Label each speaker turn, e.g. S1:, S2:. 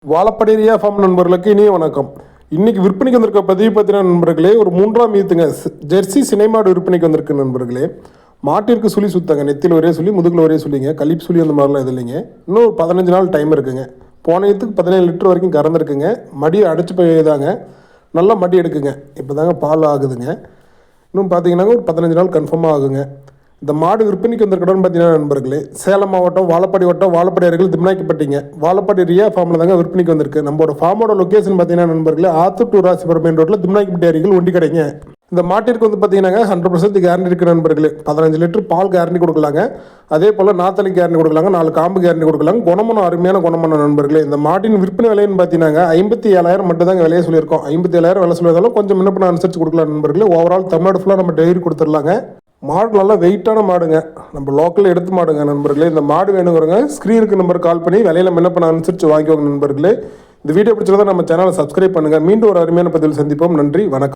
S1: Vazhapadi Riya form நண்பர்களுக்கு இனிய வணக்கம். இன்னைக்கு விற்பனைக்கு வந்திருக்க பதிவு பார்த்தீங்கன்னா நண்பர்களே, ஒரு 3ஆம் ஈத்துங்க ஜெர்சி சினைமாடு விற்பனைக்கு வந்திருக்கு நண்பர்களே. மாட்டிற்கு சுழி சுத்தாங்க, நெத்தியில் ஒரே சொல்லி, முதுகில் ஒரே சொல்லிங்க, கழிப்பு சுழி அந்த மாதிரிலாம் எது இல்லைங்க. இன்னும் ஒரு 15 நாள் டைம் இருக்குங்க. போன ஈத்துக்கு 17 லிட்டர் வரைக்கும் கறந்துருக்குங்க. மடி அடைச்சி போய்தாங்க, நல்லா மடி எடுக்குங்க. இப்போ தாங்க பால் ஆகுதுங்க. இன்னும் பார்த்தீங்கன்னா ஒரு 15 நாள் கன்ஃபார்மாக ஆகுங்க. இந்த மாடு விற்பனைக்கு வந்திருக்கணும்னு பார்த்தீங்கன்னா நண்பர்களே, சேலம் மாவட்டம் வாழப்பாடி வட்டம் வாழப்பாடி அருகில் திம்னாக்கிப்பட்டிங்க வாழப்பாடி ரியா ஃபார்மில் தாங்க விற்பனைக்கு வந்திருக்கு. நம்மளோட ஃபார்மோட லொக்கேஷன் பார்த்தீங்கன்னா நண்பர்களே, ஆத்தூர் டு ராசிபுரம் மெயின் ரோட்டில் திம்னாக்கிப்பட்டி அருகில் ஒண்டி கடைங்க. இந்த மாட்டிற்கு வந்து பார்த்தீங்கன்னா 100% கேரண்டி இருக்குது நண்பர்களே. 15 லிட்டர் பால் கேரண்டி கொடுக்கலாங்க. அதே போல் நாத்தலி கேரண்டி கொடுக்கலாங்க, 4 காம்பு கேரண்டி கொடுக்கலாங்க. குணமான அருமையான குணமான நண்பர்களே. இந்த மாட்டின் விற்பனை விலைன்னு பார்த்தீங்கன்னா 57,000 மட்டும் தாங்க விலையை சொல்லியிருக்கோம். 57,000 விலை சொல்லியிருந்தாலும் கொஞ்சம் முன்னப்பின அனுசரித்து கொடுக்கலாம் நண்பர்களே. ஓவரால் தமிழ்நாடு ஃபுல்லாக நம்ம டெலிவரி கொடுத்துடலாங்க. மாடு நல்லா வெயிட்டான மாடுங்க, நம்ம லோக்கலில் எடுத்து மாடுங்க நண்பர்களே. இந்த மாடு வேணுங்கிறவங்க ஸ்க்ரீனுக்கு நம்பர் கால் பண்ணி விலையில முன்ன பண்ண அனுசரித்து வாங்கிக்கோங்க நண்பர்களே. இந்த வீடியோ பிடிச்சிருந்தா நம்ம சேனலை சப்ஸ்கிரைப் பண்ணுங்கள். மீண்டும் ஒரு அருமையான பதிவில் சந்திப்போம். நன்றி, வணக்கம்.